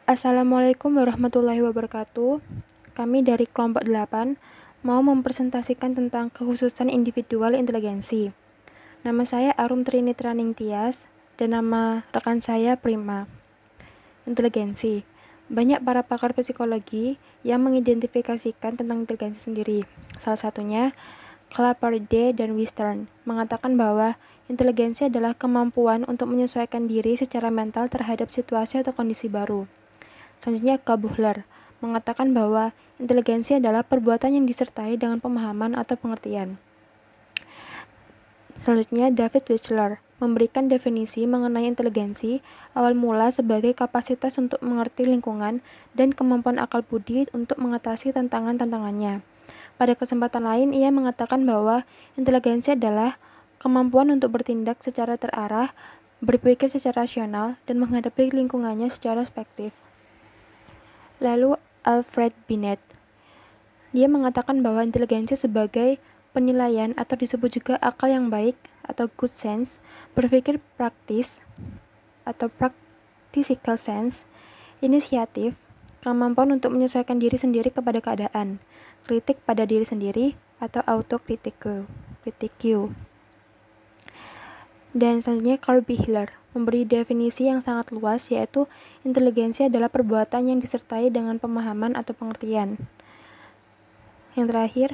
Assalamualaikum warahmatullahi wabarakatuh. Kami dari kelompok 8 mau mempresentasikan tentang kekhususan individual inteligensi. Nama saya Arum Trinitra Ningtyas dan nama rekan saya Prima. Inteligensi. Banyak para pakar psikologi yang mengidentifikasikan tentang inteligensi sendiri. Salah satunya Clapperday dan Western mengatakan bahwa inteligensi adalah kemampuan untuk menyesuaikan diri secara mental terhadap situasi atau kondisi baru. Selanjutnya Kabuhler mengatakan bahwa inteligensi adalah perbuatan yang disertai dengan pemahaman atau pengertian. Selanjutnya David Wechsler memberikan definisi mengenai inteligensi awal mula sebagai kapasitas untuk mengerti lingkungan dan kemampuan akal budi untuk mengatasi tantangan-tantangannya. Pada kesempatan lain, ia mengatakan bahwa inteligensi adalah kemampuan untuk bertindak secara terarah, berpikir secara rasional, dan menghadapi lingkungannya secara spektif. Lalu Alfred Binet, dia mengatakan bahwa inteligensi sebagai penilaian atau disebut juga akal yang baik atau good sense, berpikir praktis atau practical sense, inisiatif, kemampuan untuk menyesuaikan diri sendiri kepada keadaan, kritik pada diri sendiri atau autokritiku. Dan selanjutnya Carl Bihler memberi definisi yang sangat luas, yaitu inteligensi adalah perbuatan yang disertai dengan pemahaman atau pengertian. Yang terakhir,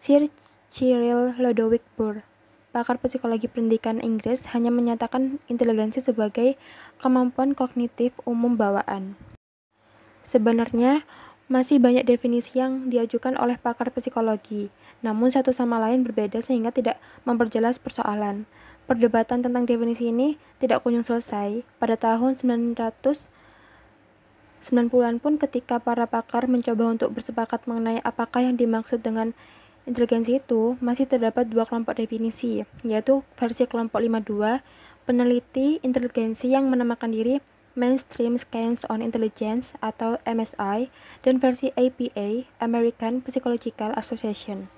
Sir Cyril Lodowijk Burr, pakar psikologi pendidikan Inggris, hanya menyatakan inteligensi sebagai kemampuan kognitif umum bawaan. Sebenarnya, masih banyak definisi yang diajukan oleh pakar psikologi, namun satu sama lain berbeda sehingga tidak memperjelas persoalan. Perdebatan tentang definisi ini tidak kunjung selesai. Pada tahun 1990-an pun ketika para pakar mencoba untuk bersepakat mengenai apakah yang dimaksud dengan inteligensi itu, masih terdapat dua kelompok definisi, yaitu versi kelompok 52, peneliti inteligensi yang menamakan diri Mainstream Scans on Intelligence atau MSI, dan versi APA, American Psychological Association.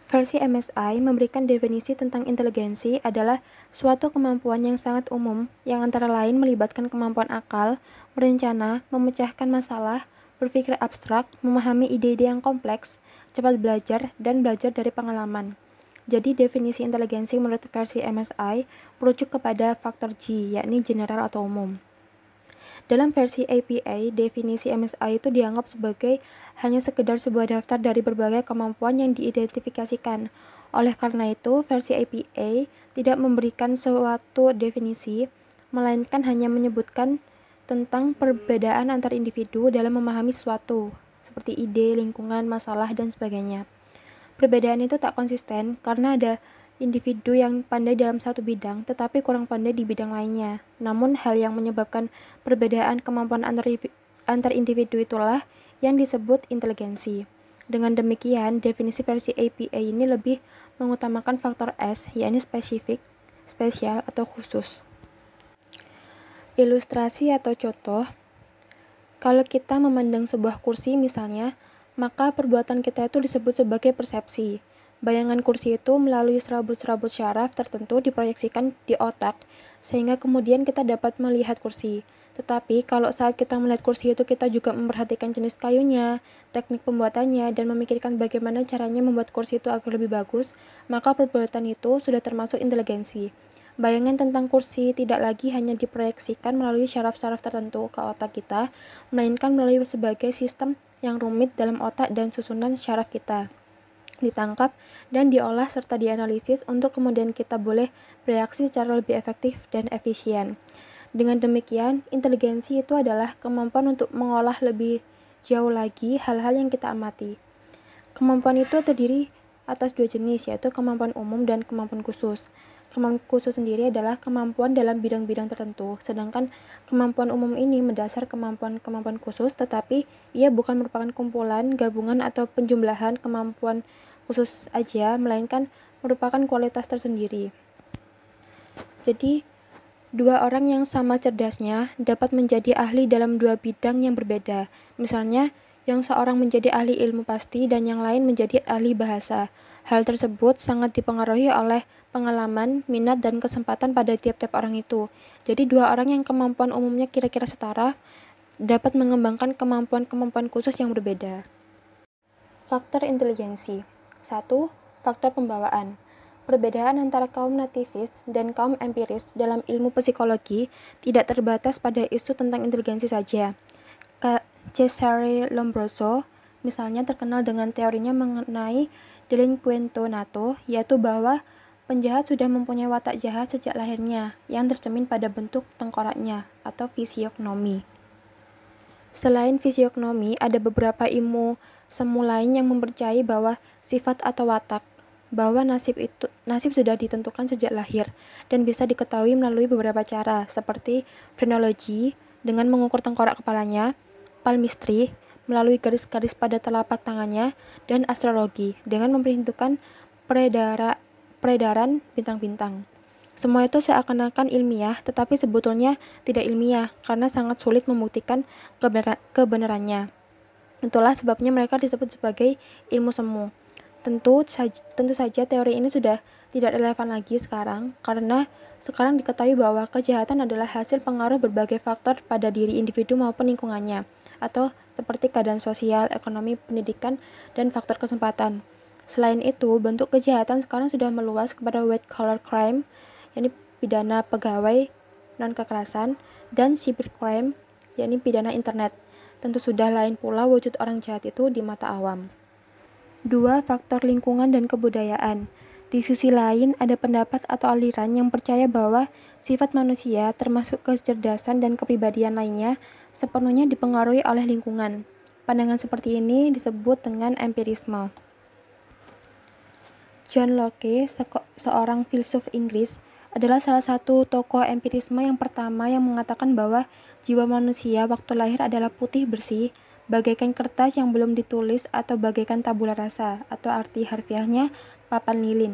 Versi MSI memberikan definisi tentang inteligensi adalah suatu kemampuan yang sangat umum yang antara lain melibatkan kemampuan akal, berencana, memecahkan masalah, berpikir abstrak, memahami ide-ide yang kompleks, cepat belajar, dan belajar dari pengalaman. Jadi definisi inteligensi menurut versi MSI merujuk kepada faktor G, yakni general atau umum. Dalam versi APA, definisi MSI itu dianggap sebagai hanya sekedar sebuah daftar dari berbagai kemampuan yang diidentifikasikan. Oleh karena itu, versi APA tidak memberikan suatu definisi, melainkan hanya menyebutkan tentang perbedaan antar individu dalam memahami sesuatu, seperti ide, lingkungan, masalah, dan sebagainya. Perbedaan itu tak konsisten karena ada individu yang pandai dalam satu bidang tetapi kurang pandai di bidang lainnya. Namun hal yang menyebabkan perbedaan kemampuan antar individu itulah yang disebut inteligensi. Dengan demikian, definisi versi APA ini lebih mengutamakan faktor S, yakni spesifik, spesial, atau khusus. Ilustrasi atau contoh, kalau kita memandang sebuah kursi misalnya, maka perbuatan kita itu disebut sebagai persepsi. Bayangan kursi itu melalui serabut-serabut syaraf tertentu diproyeksikan di otak, sehingga kemudian kita dapat melihat kursi. Tetapi kalau saat kita melihat kursi itu kita juga memperhatikan jenis kayunya, teknik pembuatannya, dan memikirkan bagaimana caranya membuat kursi itu agar lebih bagus, maka perbuatan itu sudah termasuk inteligensi. Bayangan tentang kursi tidak lagi hanya diproyeksikan melalui syaraf-syaraf tertentu ke otak kita, melainkan melalui sebagai sistem yang rumit dalam otak dan susunan syaraf kita. Ditangkap dan diolah serta dianalisis untuk kemudian kita boleh bereaksi secara lebih efektif dan efisien. Dengan demikian, inteligensi itu adalah kemampuan untuk mengolah lebih jauh lagi hal-hal yang kita amati. Kemampuan itu terdiri atas dua jenis, yaitu kemampuan umum dan kemampuan khusus. Kemampuan khusus sendiri adalah kemampuan dalam bidang-bidang tertentu, sedangkan kemampuan umum ini mendasar kemampuan-kemampuan khusus, tetapi ia bukan merupakan kumpulan, gabungan, atau penjumlahan kemampuan khusus aja, melainkan merupakan kualitas tersendiri. Jadi, dua orang yang sama cerdasnya dapat menjadi ahli dalam dua bidang yang berbeda. Misalnya, yang seorang menjadi ahli ilmu pasti dan yang lain menjadi ahli bahasa. Hal tersebut sangat dipengaruhi oleh pengalaman, minat, dan kesempatan pada tiap-tiap orang itu. Jadi dua orang yang kemampuan umumnya kira-kira setara, dapat mengembangkan kemampuan-kemampuan khusus yang berbeda. Faktor inteligensi. 1. Faktor pembawaan. Perbedaan antara kaum nativis dan kaum empiris dalam ilmu psikologi tidak terbatas pada isu tentang inteligensi saja. Cesare Lombroso misalnya terkenal dengan teorinya mengenai delinquento nato, yaitu bahwa penjahat sudah mempunyai watak jahat sejak lahirnya yang tercermin pada bentuk tengkoraknya atau fisiognomi. Selain fisiognomi, ada beberapa ilmu semu lain yang mempercayai bahwa sifat atau watak, bahwa nasib sudah ditentukan sejak lahir dan bisa diketahui melalui beberapa cara seperti frenologi dengan mengukur tengkorak kepalanya, palmistry melalui garis-garis pada telapak tangannya, dan astrologi dengan memperhitungkan peredaran bintang-bintang. Semua itu seakan-akan ilmiah, tetapi sebetulnya tidak ilmiah karena sangat sulit membuktikan kebenarannya. Itulah sebabnya mereka disebut sebagai ilmu semu. Tentu saja teori ini sudah tidak relevan lagi sekarang, karena sekarang diketahui bahwa kejahatan adalah hasil pengaruh berbagai faktor pada diri individu maupun lingkungannya, atau seperti keadaan sosial, ekonomi, pendidikan, dan faktor kesempatan. Selain itu, bentuk kejahatan sekarang sudah meluas kepada white-collar crime, yakni pidana pegawai non-kekerasan, dan cybercrime, yakni pidana internet. Tentu sudah lain pula wujud orang jahat itu di mata awam. 2. Faktor lingkungan dan kebudayaan. Di sisi lain, ada pendapat atau aliran yang percaya bahwa sifat manusia, termasuk kecerdasan dan kepribadian lainnya, sepenuhnya dipengaruhi oleh lingkungan. Pandangan seperti ini disebut dengan empirisme. John Locke, seorang filsuf Inggris, adalah salah satu tokoh empirisme yang pertama yang mengatakan bahwa jiwa manusia waktu lahir adalah putih bersih, bagaikan kertas yang belum ditulis atau bagaikan tabula rasa, atau arti harfiahnya papan lilin.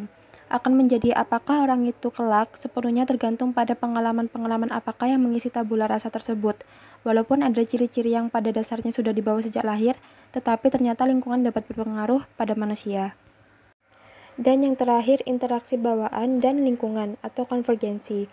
Akan menjadi apakah orang itu kelak sepenuhnya tergantung pada pengalaman-pengalaman apakah yang mengisi tabula rasa tersebut. Walaupun ada ciri-ciri yang pada dasarnya sudah dibawa sejak lahir, tetapi ternyata lingkungan dapat berpengaruh pada manusia. Dan yang terakhir, interaksi bawaan dan lingkungan atau konvergensi.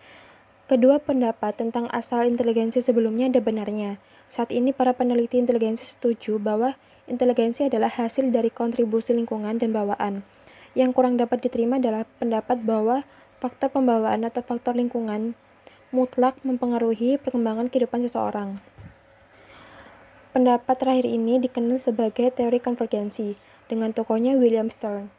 Kedua pendapat tentang asal inteligensi sebelumnya ada benarnya. Saat ini para peneliti inteligensi setuju bahwa inteligensi adalah hasil dari kontribusi lingkungan dan bawaan. Yang kurang dapat diterima adalah pendapat bahwa faktor pembawaan atau faktor lingkungan mutlak mempengaruhi perkembangan kehidupan seseorang. Pendapat terakhir ini dikenal sebagai teori konvergensi, dengan tokohnya William Stern.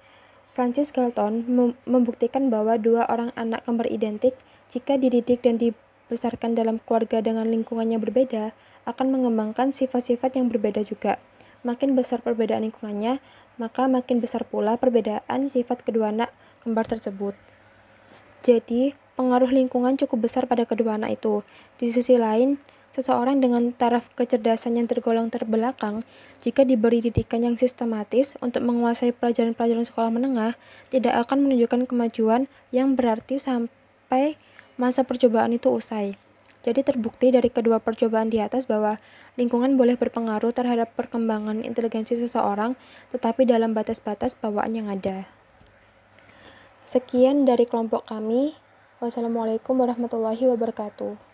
Francis Galton membuktikan bahwa dua orang anak kembar identik, jika dididik dan dibesarkan dalam keluarga dengan lingkungannya berbeda, akan mengembangkan sifat-sifat yang berbeda juga. Makin besar perbedaan lingkungannya, maka makin besar pula perbedaan sifat kedua anak kembar tersebut. Jadi, pengaruh lingkungan cukup besar pada kedua anak itu. Di sisi lain, seseorang dengan taraf kecerdasan yang tergolong terbelakang, jika diberi didikan yang sistematis untuk menguasai pelajaran-pelajaran sekolah menengah, tidak akan menunjukkan kemajuan yang berarti sampai masa percobaan itu usai. Jadi terbukti dari kedua percobaan di atas bahwa lingkungan boleh berpengaruh terhadap perkembangan inteligensi seseorang, tetapi dalam batas-batas bawaan yang ada. Sekian dari kelompok kami. Wassalamualaikum warahmatullahi wabarakatuh.